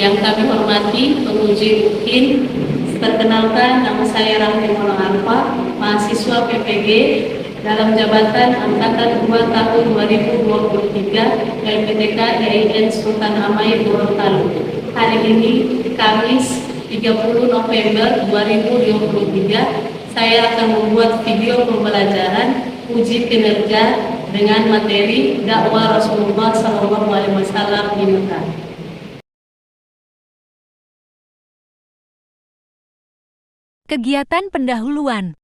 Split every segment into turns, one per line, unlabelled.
Yang kami hormati penguji UIN, perkenalkan nama saya Rahmi Mola Alfa, mahasiswa PPG dalam jabatan Angkatan 2 tahun 2023 LPTK IAIN Sultan Hamid Gorontalo. Hari ini Kamis 30 November 2023, saya akan membuat video pembelajaran uji kinerja dengan materi dakwah Rasulullah SAW di Mekah.
Kegiatan pendahuluan.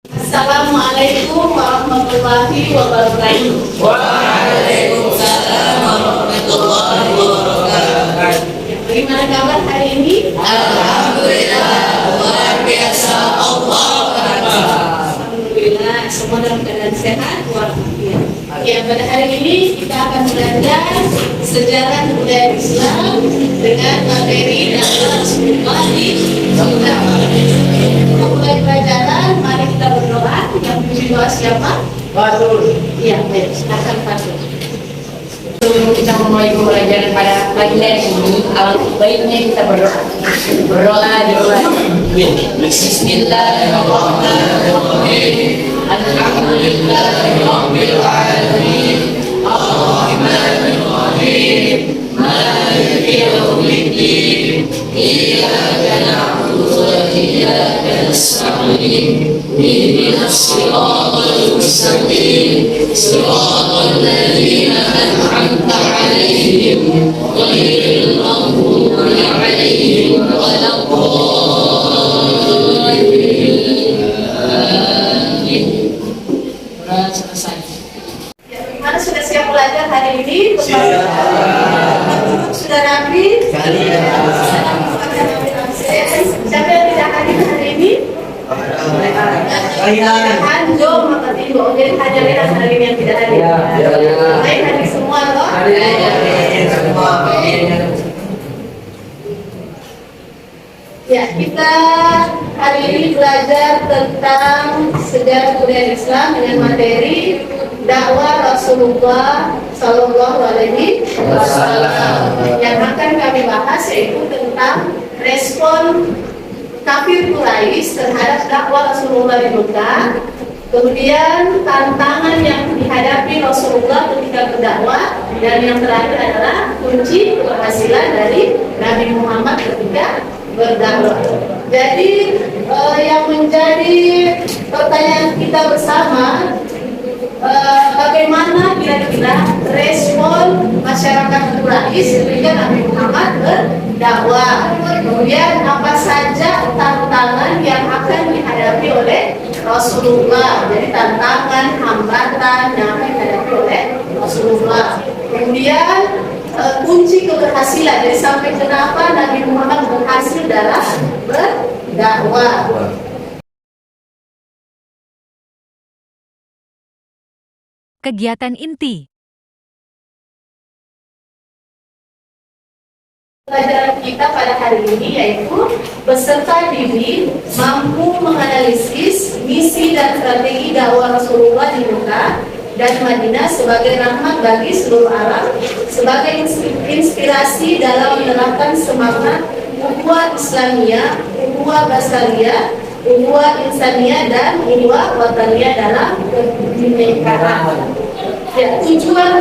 Assalamualaikum warahmatullahi wabarakatuh.
Waalaikumsalam warahmatullahi wabarakatuh.
Bagaimana kabar hari ini?
Alhamdulillah, luar biasa.
Alhamdulillah, semua dalam keadaan sehat walafiat. Ya, pada hari ini kita akan belajar sejarah budaya Islam dengan materi dakwah Rasulullah di Mekah. Mulai pelajaran, mari kita berdoa. Yang puji doa siapa?
Betul.
Iya, baik. Silakan Fatul.
Sebelum kita memulai pembelajaran pada pagi hari ini, alangkah baiknya kita berdoa. Berdoa di luar. Bismillahirrahmanirrahim. Alhamdulillahirabbil alamin. Arrahmanir rahim. Maliki yaumiddin. Iyyaka na'budu wa iyyaka nasta'in. Ihdinas siratal mustaqim. Siratal ladzina an'amta 'alaihim ghairil maghdubi 'alaihim waladdallin. Selesai.
Ya, bagaimana sudah siap belajar hari ini? Sudah rapi? Siapa yang tidak hadir hari ini? Hanjo maka tidur. Jadi hanya lihat hari ini yang tidak hadir. Baik, hadir semua loh. Ya, kita hari ini belajar tentang sejarah budaya Islam dengan materi dakwah Rasulullah Sallallahu Alaihi Wasallam. Yang akan kami bahas yaitu tentang respon kafir Quraisy terhadap dakwah Rasulullah di Mekah. Kemudian tantangan yang dihadapi Rasulullah ketika berdakwah, dan yang terakhir adalah kunci keberhasilan dari Nabi Muhammad ketika berdakwah. Jadi yang menjadi pertanyaan kita bersama, bagaimana kira-kira respon masyarakat Quraisy ketika Nabi Muhammad berdakwah? Kemudian apa saja tantangan yang akan dihadapi oleh Rasulullah? Jadi tantangan, hambatan yang akan dihadapi oleh Rasulullah. Kemudian kunci keberhasilan. Jadi sampai kenapa Nabi Muhammad berhasil dalam berdakwah?
Kegiatan inti.
Pelajaran kita pada hari ini yaitu peserta didik mampu menganalisis misi dan strategi dakwah Rasulullah di Mekah dan Madinah sebagai rahmat bagi seluruh alam, sebagai inspirasi dalam menerapkan semangat ukhuwah Islamiyah, ukhuwah Basariyah, ukhuwah Insaniyah, dan ukhuwah Wataniyah dalam kebinekaan. Ya, tujuan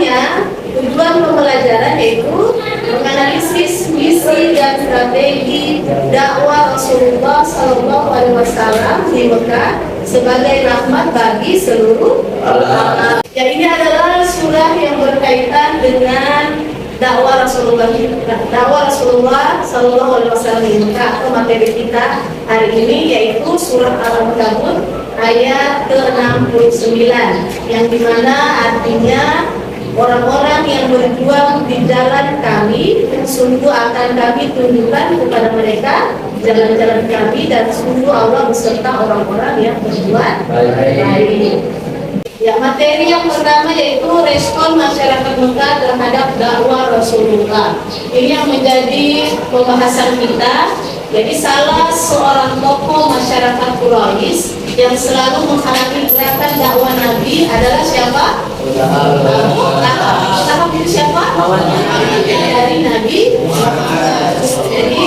pembelajaran yaitu menganalisis misi dan strategi dakwah Rasulullah SAW di Mekah sebagai rahmat bagi seluruh alam. Ya, ini adalah surah yang berkaitan dengan dakwah Rasulullah SAW di Mekah, atau materi kita hari ini yaitu surah Al-Ankabut ayat ke-69, yang dimana artinya orang-orang yang berjuang di jalan kami, sungguh akan kami tunjukkan kepada mereka jalan-jalan kami, dan sungguh Allah beserta orang-orang yang berbuat baik. Ya, materi yang pertama yaitu respon masyarakat Mekah terhadap dakwah Rasulullah. Ini yang menjadi pembahasan kita. Jadi salah seorang tokoh masyarakat Quraisy yang selalu menghalangi gerakan dakwah Nabi adalah siapa? Abu Lahab itu siapa? Dari Nabi Muhammad. Jadi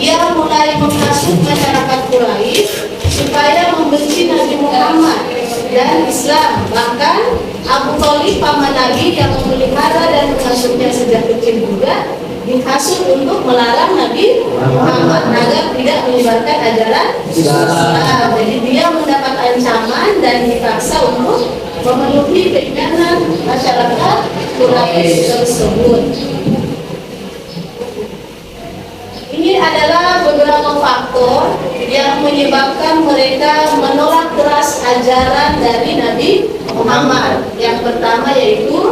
ia mulai menghasut masyarakat Quraisy supaya membenci Nabi Muhammad dan Islam. Bahkan Abu Thalib paman Nabi yang memelihara dan menghasutnya sejak kecil juga dihasut untuk melarang Nabi Muhammad agar tidak menyebarkan ajaran Islam. Jadi dia mendapat ancaman dan dipaksa untuk memenuhi keinginan masyarakat Quraisy tersebut. Ini adalah beberapa faktor yang menyebabkan mereka menolak keras ajaran dari Nabi Muhammad. Yang pertama yaitu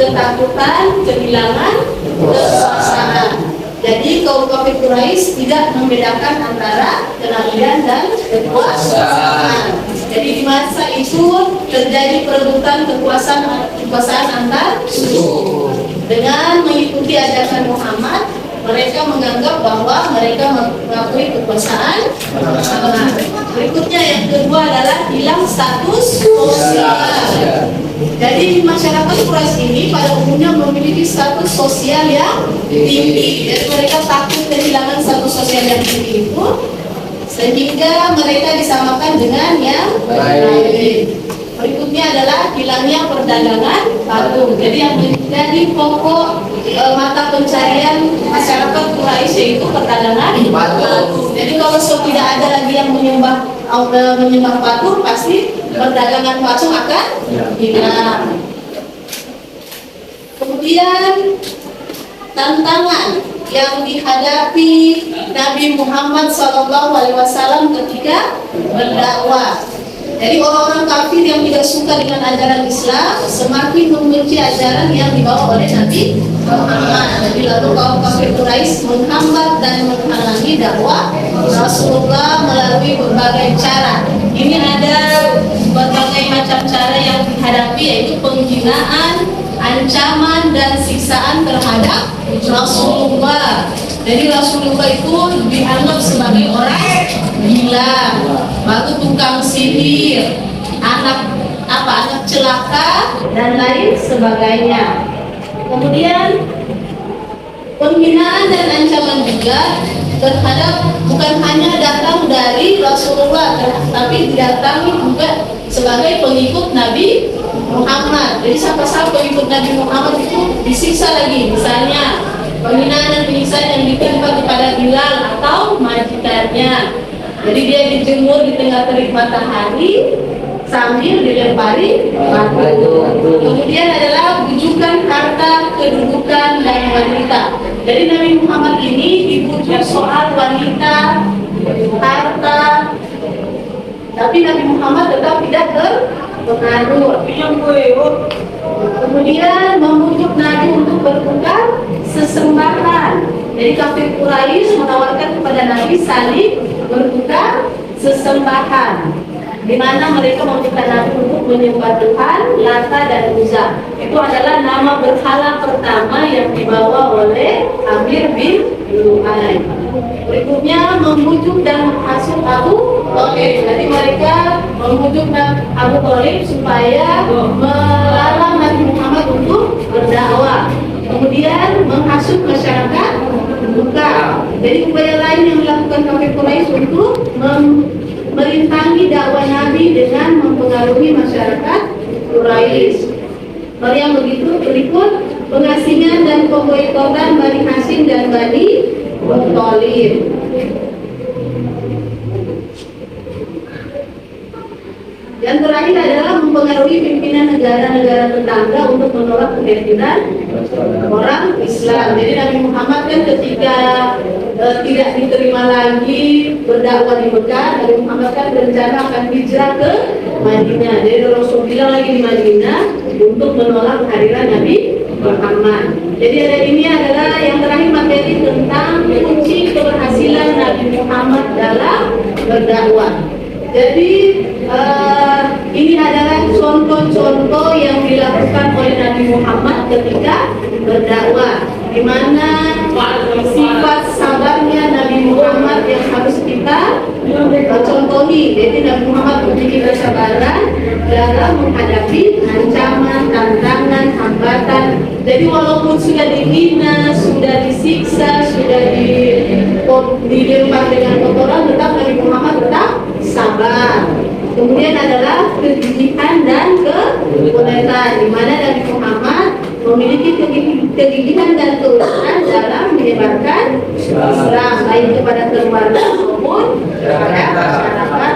ketakutan kehilangan kekuasaan. Jadi kaum kafir Quraisy tidak membedakan antara kenabian dan kekuasaan. Jadi di masa itu terjadi perebutan kekuasaan antar suku. Dengan mengikuti ajaran Muhammad, mereka menganggap bahwa mereka mengakui kekuasaan. Berikutnya yang kedua adalah hilang status sosial. Jadi masyarakat Quraisy ini pada umumnya memiliki status sosial yang tinggi. Jadi mereka takut kehilangan status sosial yang tinggi itu, sehingga mereka disamakan dengan yang lain. Berikutnya adalah hilangnya perdagangan patung. Jadi yang menjadi pokok mata pencarian masyarakat Quraisy yaitu perdagangan patung. Jadi kalau tidak ada lagi yang menyembah patung, pasti perdagangan patung akan hilang. Kemudian tantangan yang dihadapi Nabi Muhammad SAW ketika berdakwah. Jadi orang-orang kafir yang tidak suka dengan ajaran Islam semakin membenci ajaran yang dibawa oleh Nabi Muhammad. Jadi lalu kaum kafir Quraisy menghambat dan menghalangi dakwah Rasulullah melalui berbagai cara. Ini ada berbagai macam cara yang dihadapi, yaitu penghinaan, ancaman dan siksaan terhadap Rasulullah. Jadi Rasulullah itu dianggap sebagai orang gila, batu tukang sihir, anak celaka dan lain sebagainya. Kemudian penghinaan dan ancaman juga terhadap bukan hanya datang dari Rasulullah, tapi didatangi juga sebagai pengikut Nabi Muhammad. Jadi siapa-siapa pengikut Nabi Muhammad itu disiksa lagi. Misalnya penghinaan dan penyiksaan yang ditimpa kepada Bilal atau majikannya. Jadi dia dijemur di tengah terik matahari sambil dilempari batu. Kemudian adalah bujukan harta, kedudukan dan wanita. Jadi Nabi Muhammad ini dibujuk soal wanita, harta, tapi Nabi Muhammad tetap tidak terpengaruh. Kemudian membujuk Nabi untuk bertukar sesembahan. Jadi kafir Quraisy menawarkan kepada Nabi saling bertukar sesembahan, di mana mereka meminta Nabi untuk menyembah Tuhan Lata dan Uzza. Itu adalah nama berhala pertama yang dibawa oleh Amir bin Lu'ay. Berikutnya membujuk dan menghasut Abu Thalib. Jadi mereka membujuk Abu Thalib supaya melarang Nabi Muhammad untuk berdakwah. Kemudian menghasut masyarakat Mekah. Jadi upaya lain yang dilakukan kafir Quraisy untuk merintangi dakwah Nabi dengan mempengaruhi masyarakat Quraisy. Hal yang begitu berikut pengasingan dan pemboikotan Bani Hashim dan Bani Thalib. Yang terakhir adalah mempengaruhi pimpinan negara-negara tetangga untuk menolak kehadiran orang Islam. Jadi Nabi Muhammad kan ketika tidak diterima lagi berdakwah di Mekah, Nabi Muhammad kan berencana akan hijrah ke Madinah. Jadi Rasul bilang lagi di Madinah untuk menolak kehadiran Nabi Muhammad. Jadi ada ini adalah yang terakhir materi tentang kunci keberhasilan Nabi Muhammad dalam berdakwah. Jadi ini adalah contoh-contoh yang dilakukan oleh Nabi Muhammad ketika berdakwah, di mana sifat sabarnya Nabi Muhammad yang harus kita contohi, jadi Nabi Muhammad memiliki kesabaran dalam menghadapi ancaman, tantangan, hambatan. Jadi walaupun sudah dihina, sudah disiksa, sudah dilempar dengan kotoran, tetap Nabi Muhammad tetap sabar. Kemudian adalah kegigihan dan kekuatan, di mana Nabi Muhammad memiliki kegigihan dan keuletan dalam menyebarkan Islam, baik kepada keluarga maupun kepada masyarakat.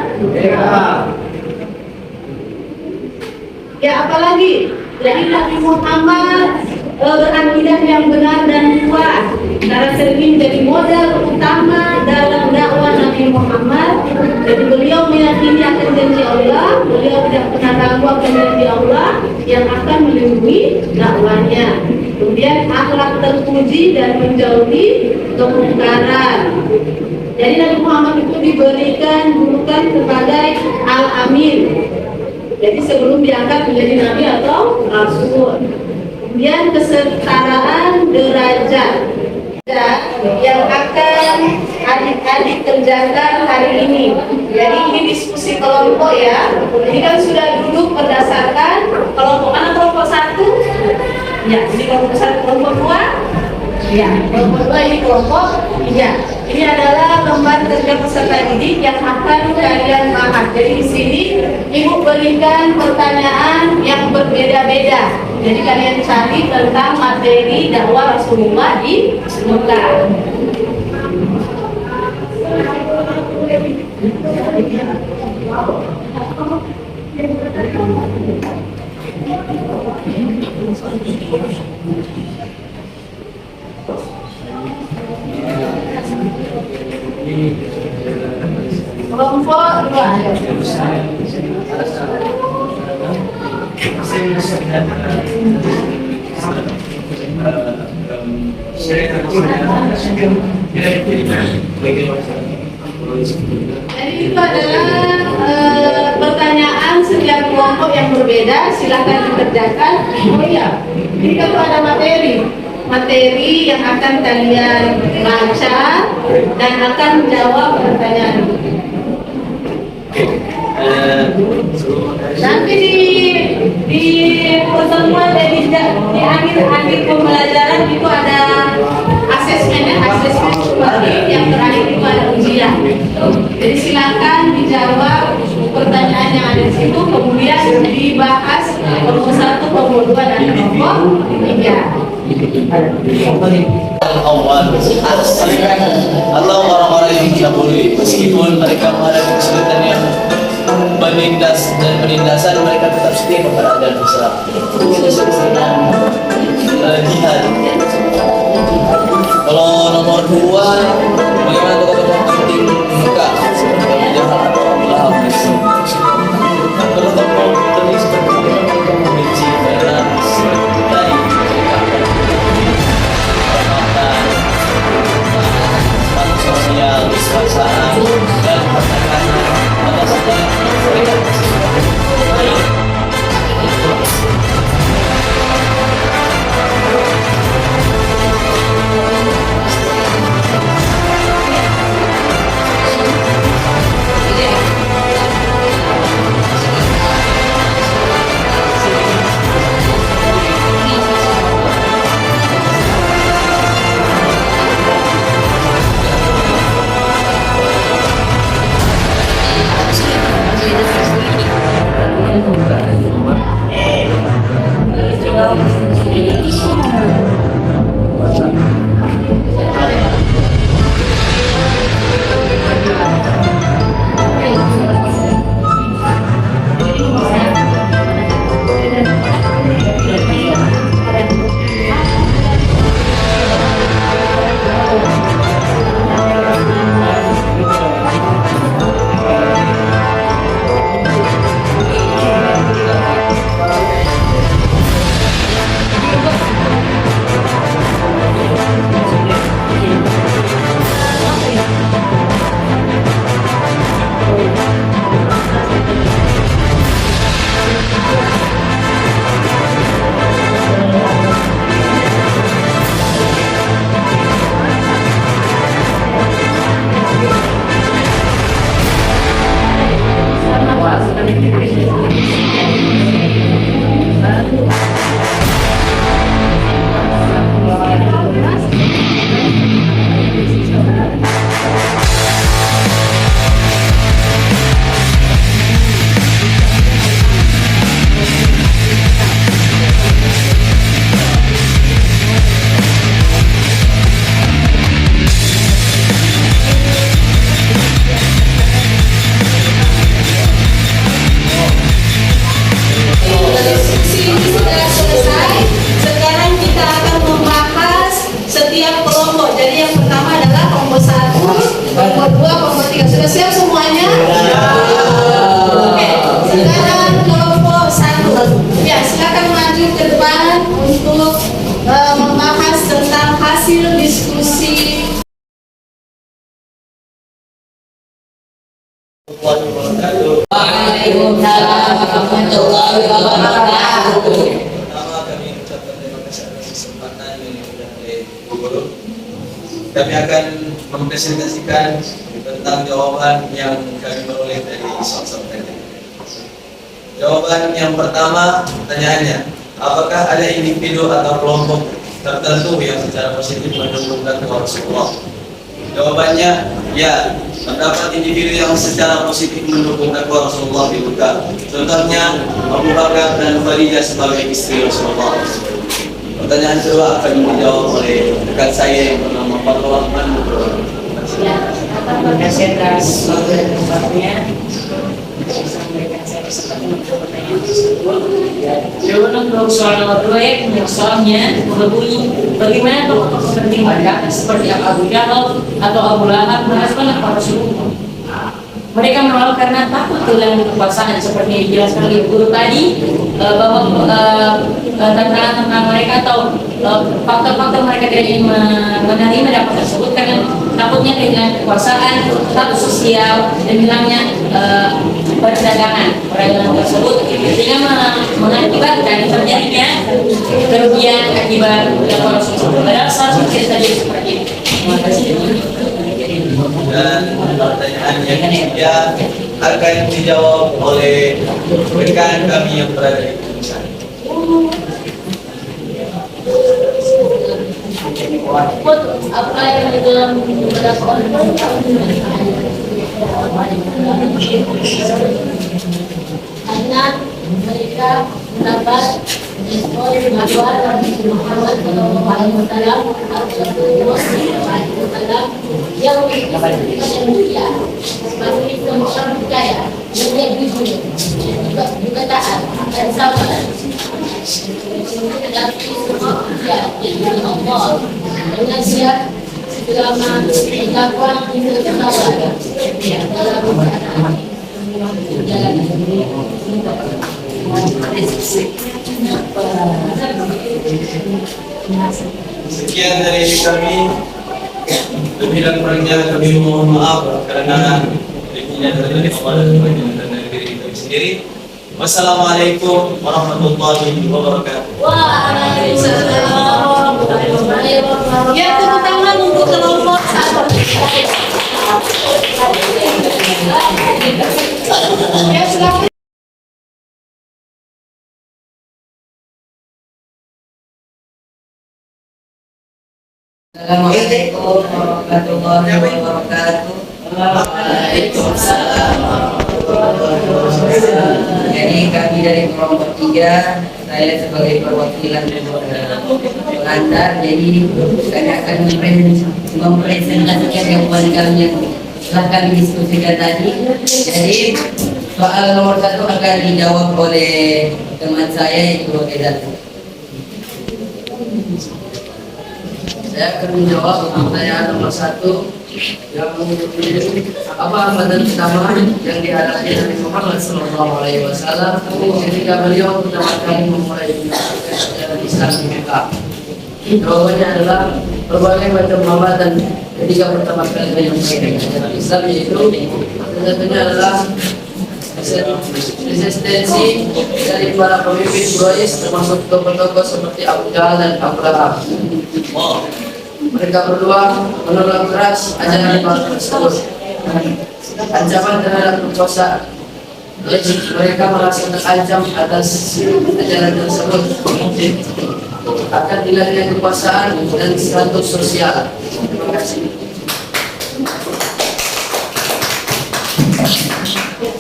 Ya, apalagi jadi Nabi Muhammad berakidah yang benar dan kuat, karena sering menjadi modal utama dalam dakwah Nabi Muhammad. Jadi beliau meyakini akan janji Allah, beliau tidak pernah ragu akan janji Allah yang akan melindungi dakwahnya. Kemudian akhlak terpuji dan menjauhi kemungkaran. Jadi Nabi Muhammad itu diberikan julukan sebagai Al-Amin. Jadi sebelum diangkat menjadi Nabi atau Rasul. Kemudian kesetaraan derajat yang akan adik-adik kerjakan hari ini. Jadi ini diskusi kelompok ya. Ini kan sudah duduk berdasarkan kelompok mana, kelompok 1? Ya, ini kelompok 1, kelompok 2. Ya, kelompok 2 ini kelompok 3. Ini adalah lembar kerja peserta didik yang akan kalian bahas. Jadi di sini Ibu berikan pertanyaan yang berbeda-beda. Jadi kalian cari tentang materi dakwah Rasulullah di Mekah. Kelompok 2. Jadi itu adalah pertanyaan setiap kelompok yang berbeda, silakan dikerjakan. Oh iya, ini kan ada materi yang akan kalian baca dan akan jawab pertanyaan. Nanti di pertemuan di akhir pembelajaran itu ada asesmen seperti yang terakhir itu ada ujian. Jadi silakan dijawab pertanyaan yang ada di situ, kemudian dibahas kelompok 1, kelompok 2 dan kelompok 3.
atau orang-orang yang dicabuli meskipun mereka menghadapi kesulitan yang penindasan, mereka tetap setia kepada ajaran Islam. Jihad. Kalau nomor 2, bagaimana tokoh-tokoh penting Mekah seperti Abu Jahal atau Abu Lahab? Kalau tokoh penting seperti benci berat dari sosial, perasaan dan pertekanan pada saat mereka
Diskusi ini sudah selesai. Sekarang kita akan membahas setiap kelompok. Jadi yang pertama adalah kelompok 1, kelompok 2, kelompok 3. Sudah siap semuanya? Oke. Sekarang kelompok 1. Ya, silakan maju ke depan untuk membahas tentang hasil diskusi.
Waalaikumsalam warahmatullahi wabarakatuh.
Pertama kami ucapkan terima kasih atas kesempatan yang diberikan oleh Bu Guru. Kami akan mempresentasikan tentang jawaban yang kami peroleh dari soal-soal tadi. Jawaban yang pertama, pertanyaannya, apakah ada individu atau kelompok tertentu yang secara positif mendukung dakwah Rasulullah? Jawabannya, ya. Terdapat individu yang secara positif mendukung dakwah Rasulullah di Mekah. Contohnya Abu Bakar dan Khadijah sebagai istri Rasulullah. Pertanyaan kedua akan dijawab oleh rekan saya yang bernama Fatul Rahman.
Terima kasih atas waktu dan tempatnya. Sampaikan saya kesempatan untuk pertanyaan tersebut. Jawaban untuk soal nomor 2 yang soalnya berbunyi, bagaimana tokoh-tokoh penting mereka seperti Abu Jahal atau Abu Lahab merespon para Rasulullah? Mereka menolak karena takut kehilangan kekuasaan, seperti yang dijelaskan oleh guru tadi, bahwa tantangan mereka atau faktor-faktor mereka tidak ingin menerima dakwah tersebut karena takutnya kehilangan kekuasaan, status sosial, dan hilangnya perdagangan tersebut, sehingga mengakibatkan terjadinya kerugian akibat dakwah Rasulullah. Padahal seharusnya tidak terjadi seperti itu. Terima kasih.
Dan pertanyaan yang ketiga akan dijawab oleh rekan kami yang berada di Indonesia.
Apa yang di dalam dakwah karena mereka mendapat respon bahwa Nabi Muhammad SAW yang memiliki yang mulia sebagai orang percaya dan dia jujur juga taat dan sabar menghadapi semua ujian dari Allah dengan siap selama dakwah itu sabar dalam
Sekian dari kami. Lebih dan kurangnya kami mohon maaf karena lebihnya dari Allah dan dari diri kami sendiri. Wassalamualaikum warahmatullahi wabarakatuh.
Waalaikumsalam warahmatullahi wabarakatuh. Ya, tepuk tangan untuk kelompok 1. Ya, silakan.
Assalamualaikum warahmatullahi wabarakatuh.
Waalaikumsalam warahmatullahi wabarakatuh.
Jadi kami dari kelompok 3, saya sebagai perwakilan pengantar, jadi kami akan mempresentasikan jawaban kami yang telah kami diskusikan tadi. Jadi soal nomor 1 akan dijawab oleh teman saya yaitu Edan. Saya akan menjawab pertanyaan nomor 1 yang apa hambatan utama yang dihadapi Nabi Muhammad SAW ketika beliau pertama kali memulai ajaran Islam di Mekah. Jawabannya adalah berbagai macam hambatan ketika pertama kali beliau memulai ajaran Islam, yaitu tentunya adalah resistensi dari para pemimpin Quraisy termasuk tokoh-tokoh seperti Abu Jahal dan Abu Lahab. Mereka berdua menolak keras ajaran Islam tersebut. Ancaman terhadap kekuasaan mereka merasa terancam atas ajaran tersebut, akan hilangnya kekuasaan dan status sosial. Terima kasih.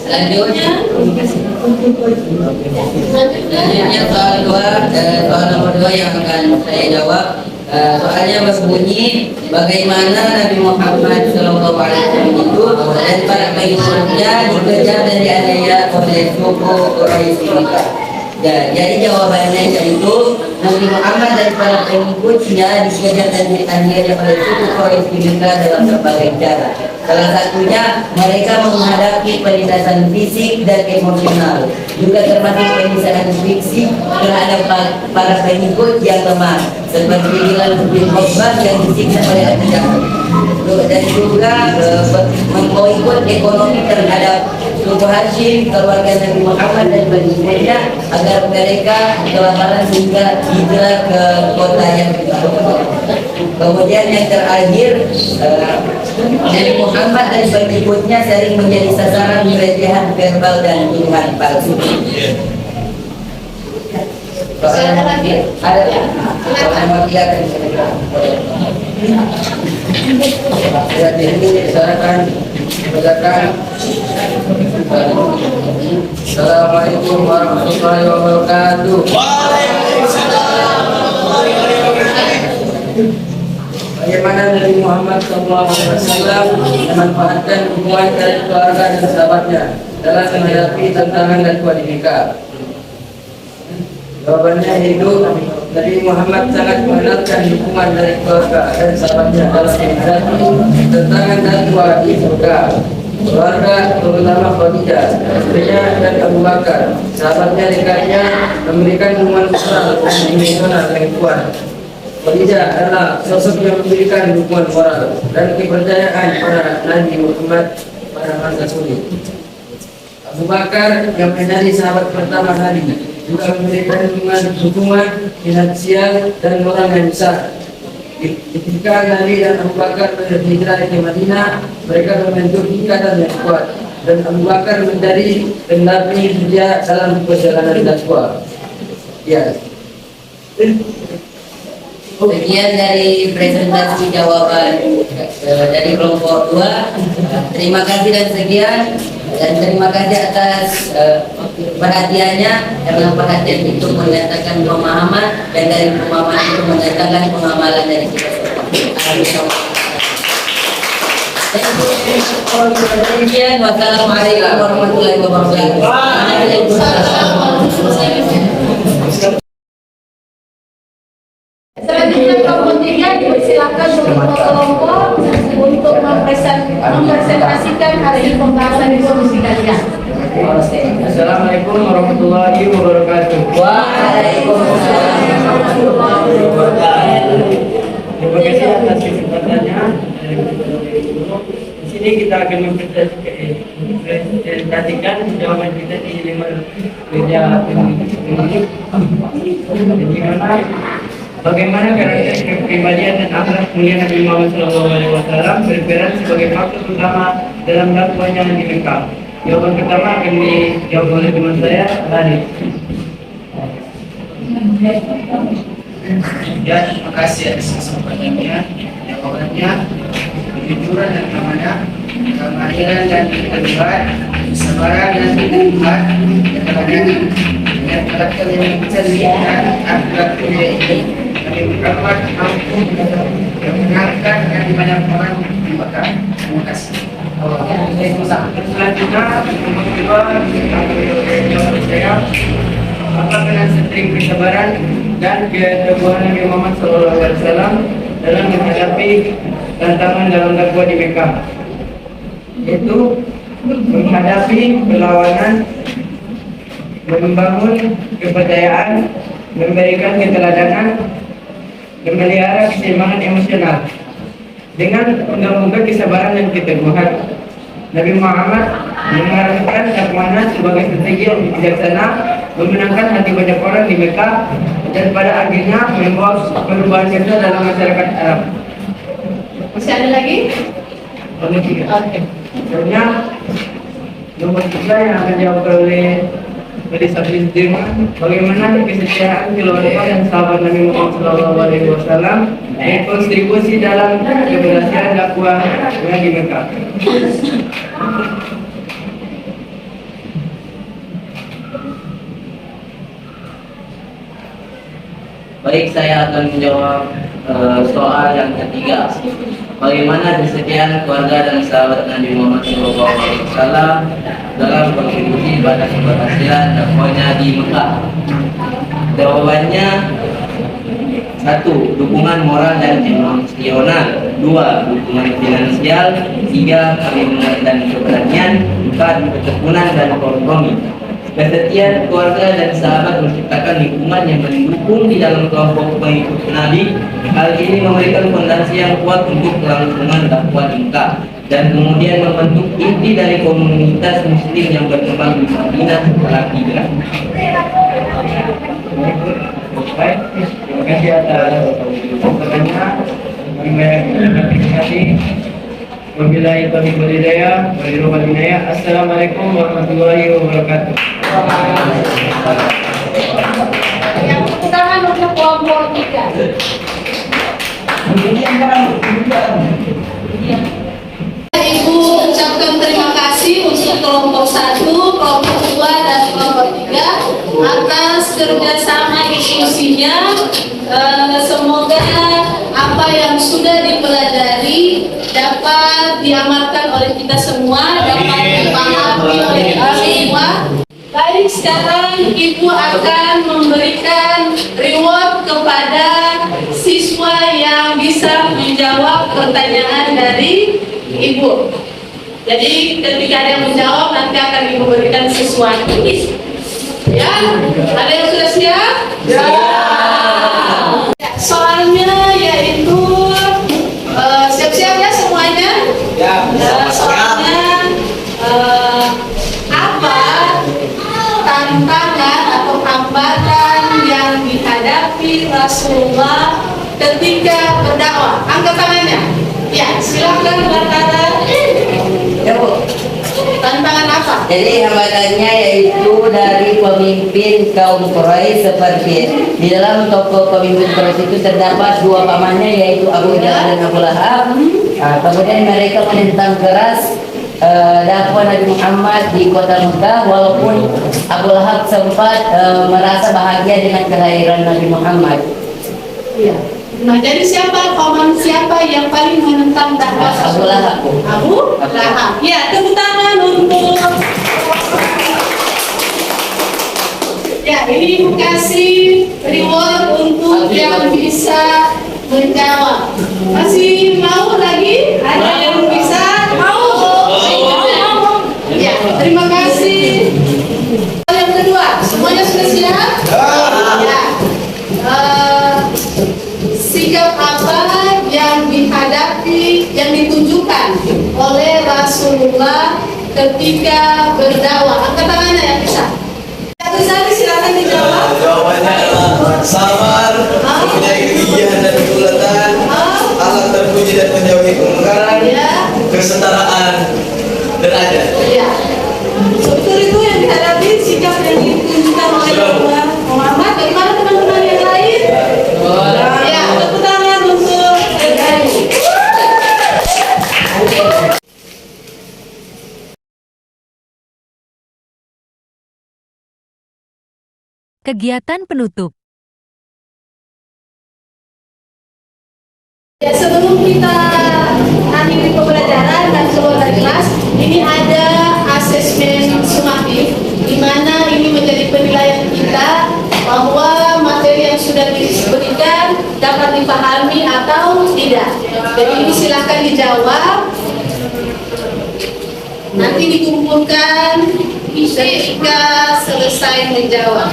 Selanjutnya soal nomor 2 yang akan saya jawab. Soalnya berbunyi, bagaimana Nabi Muhammad SAW itu dan para pengikutnya dikejar dan dianiaya oleh suku Quraisy. Ya, jadi jawabannya yaitu Nabi Muhammad dan para pengikutnya dikejar dan dianiaya oleh suku Quraisy dalam berbagai cara. Salah satunya mereka menghadapi penindasan fisik dan emosional, juga termasuk penindasan fisik terhadap para pengikut yang lemah, seperti Bilal bin Rabah yang disiksa oleh Abu Jahal, dan juga memboikot ekonomi terhadap suku Hashim, keluarga Nabi Muhammad dan pengikutnya agar mereka kelaparan sehingga hijrah ke kota yang dibutuhkan. Kemudian yang terakhir, Nabi Muhammad dan pengikutnya sering menjadi sasaran pelecehan verbal dan tuduhan palsu. Soalnya ada nomor 3 kan Assalamualaikum warahmatullahi wabarakatuh. Bagaimana Nabi Muhammad SAW memanfaatkan hubungan dari keluarga dan sahabatnya dalam menghadapi tantangan dan kewajiban? Jawabannya yaitu Nabi Muhammad sangat mengenalkan dukungan dari keluarga dan sahabatnya dalam menghadapi tantangan dan kewajiban. Keluarga terutama Khadijah, istrinya dan Abu Bakar, sahabatnya dekatnya memberikan dukungan moral dan emosional yang kuat. Khadijah adalah sosok yang memberikan dukungan moral dan kepercayaan pada Nabi Muhammad pada masa sulit. Abu Bakar yang menjadi sahabat pertama Nabi juga memberikan dukungan finansial dan moral yang besar. Ketika Nabi dan Abu Bakar berhijrah ke Madinah, mereka membentuk ikatan yang kuat dan Abu Bakar menjadi pendamping dia dalam perjalanan dakwah. Ya. Sekian dari presentasi jawaban dari kelompok 2. Terima kasih dan sekian, dan terima kasih atas perhatiannya, karena perhatian itu menyatakan pemahaman dan dari pemahaman itu menyatakan pengamalan dari kita semua. Demikian, wassalamualaikum warahmatullahi wabarakatuh.
Selanjutnya kelompok 3 dipersilakan kelompok untuk mempresentasikan hasil pembahasan diskusi kalian.
Assalamualaikum warahmatullahi wabarakatuh. Waalaikumsalam warahmatullahi wabarakatuh. Terima kasih atas kesempatannya. Di sini kita akan mempresentasikan jawaban kita di 5 kerja bagaimana karakter kepribadian dan akhlak mulia Nabi Muhammad SAW berperan sebagai faktor utama dalam dakwahnya di Mekah. Jawaban pertama akan dijawab oleh teman saya, Lani. Ya, terima kasih atas kesempatannya. Jawabannya kejujuran dan amanah, kemahiran dan keteguhan, kesabaran dan keteguhan, keteladanan, dan karakter yang cerdas dan akhlak mulia ini Nabi Muhammad mampu mengenalkan dengan banyak orang di Mekah. Terima kasih. Selanjutnya, nomor 2 saya apa dengan sering kesabaran dan keteguhan Nabi Muhammad SAW dalam menghadapi tantangan dalam dakwah di Mekah, yaitu menghadapi perlawanan, membangun kepercayaan, memberikan keteladanan, memelihara keseimbangan emosional. Dengan menggabungkan kesabaran dan keteguhan, Nabi Muhammad mengarahkan dakwahnya sebagai strategi yang bijaksana, memenangkan hati banyak orang di Mekah, dan pada akhirnya membawa perubahan besar dalam masyarakat Arab.
Masih ada lagi?
Oke. Selanjutnya, Nomor 3 yang akan jawab oleh Melissa Sudirman, bagaimana kesetiaan keluarga dan sahabat Nabi Muhammad SAW dan kontribusi dalam keberhasilan dakwah di Mekah.
Baik, saya akan menjawab soal yang ketiga. Bagaimana kesetiaan keluarga dan sahabat Nabi Muhammad SAW dalam kontribusi pada keberhasilan dakwahnya di Mekah? Jawabannya: 1. Dukungan moral dan emosional. 2. Dukungan finansial. 3. Perlindungan dan keberanian. 4. Ketekunan dan kompromi. Kesetiaan keluarga dan sahabat menciptakan lingkungan yang mendukung di dalam kelompok pengikut Nabi. Hal ini memberikan fondasi yang kuat untuk kelangsungan dakwah di Mekah dan kemudian membentuk inti dari komunitas muslim yang berkembang di Madinah setelah hijrah.
Baik, terima kasih atas pertanyaan. Terima kasih. Wabillahi taufiq wal hidayah. Assalamualaikum warahmatullahi wabarakatuh.
Yang tepuk tangan untuk kelompok 3. Ibu ucapkan terima kasih untuk kelompok 1, kelompok 2, dan kelompok 3 atas kerjasama diskusinya. Semoga apa yang sudah dipelajari dapat diamalkan oleh kita semua, dapat dipahami oleh kita semua. Baik, sekarang Ibu akan memberikan reward kepada siswa yang bisa menjawab pertanyaan dari Ibu. Jadi ketika ada yang menjawab, nanti akan Ibu berikan sesuatu. Ya, ada yang sudah siap? Ya. Soalnya yaitu siap-siap ya semuanya. Ya. Soalnya apa tantangan atau hambatan yang dihadapi Rasulullah ketika berdakwah? Angkat tangannya. Ya, silakan berkata.
Ya, Bu.
Tantangan apa?
Jadi hambatannya yaitu dari pemimpin kaum Quraisy, seperti di dalam tokoh pemimpin Quraisy itu terdapat dua pamannya yaitu Abu Jahal dan Abu Lahab. Nah, kemudian mereka menentang keras dakwah Nabi Muhammad di kota Mekah, walaupun Abu Lahab sempat merasa bahagia dengan kelahiran Nabi Muhammad.
Iya. Nah, jadi paman siapa yang paling menentang dakwah
Abu Lahab.
Abu Lahab. Ya, tepuk tangan untuk. Ya, ini Ibu kasih reward untuk yang bisa menjawab. Masih mau lagi? Ada yang bisa? Mau? Ya, terima kasih. Yang kedua, semuanya sudah siap? Ya. Sikap apa yang dihadapi, yang ditunjukkan oleh Rasulullah ketika berdakwah? Angkat tangannya yang bisa. Satu-satu silakan dijawab.
Jawabannya adalah sabar, mempunyai kegigihan dan keulatan, alat terpuji dan menjauhi kemungkaran, kesetaraan derajat.
Ya. Betul itu yang dihadapi, sikap yang ditunjukkan oleh Rasulullah Muhammad. Bagaimana teman-teman yang lain? Ya, tepuk tangan untuk Ibu.
Kegiatan penutup.
Ya, sebelum kita akhiri pembelajaran dan keluar dari kelas, ini ada asesmen sumatif, di mana ini menjadi penilaian kita bahwa materi yang sudah diberikan dapat dipahami atau tidak. Jadi ini silakan dijawab. Nanti dikumpulkan ketika selesai menjawab.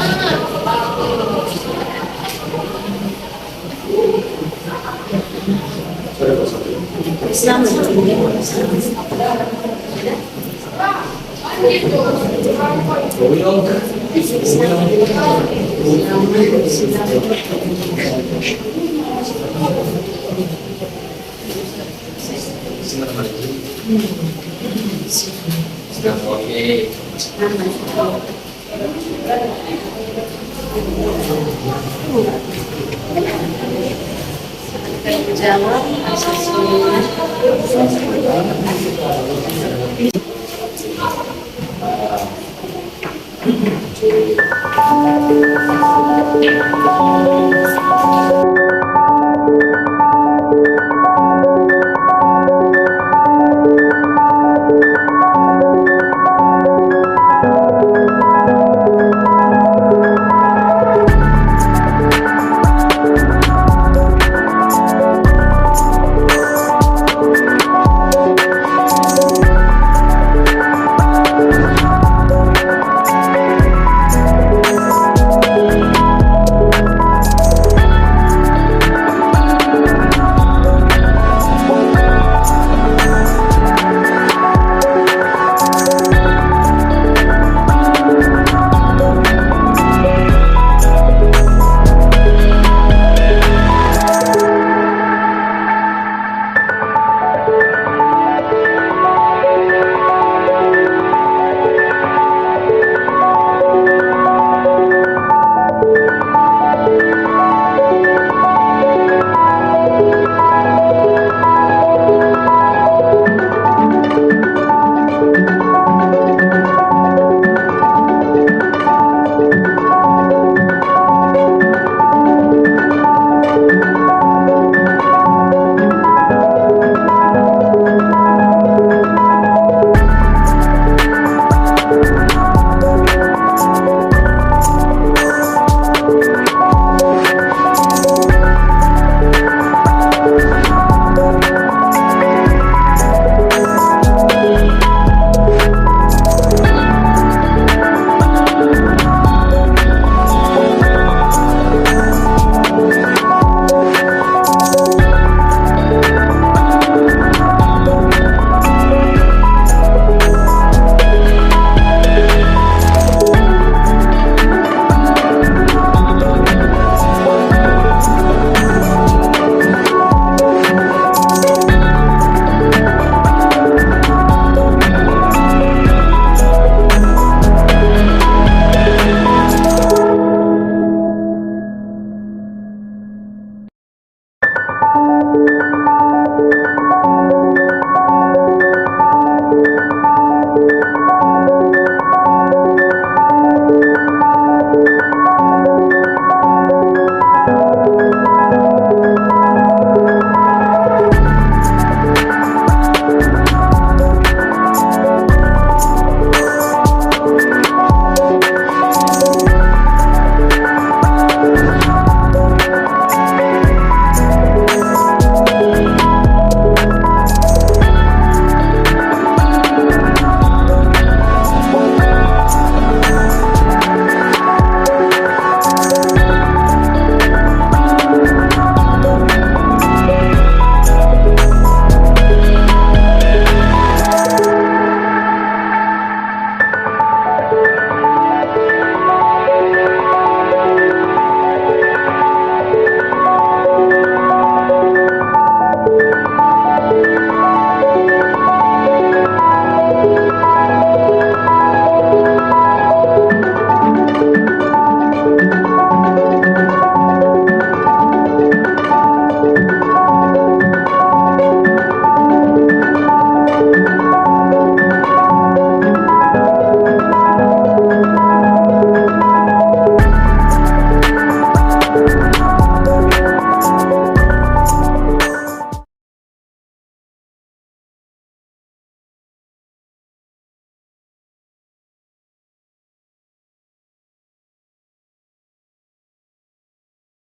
Islam
Oke.
Jawab.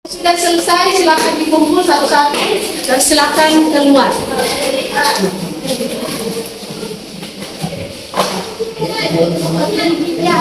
Sudah selesai, silakan dikumpul satu-satu dan silakan keluar. Ya.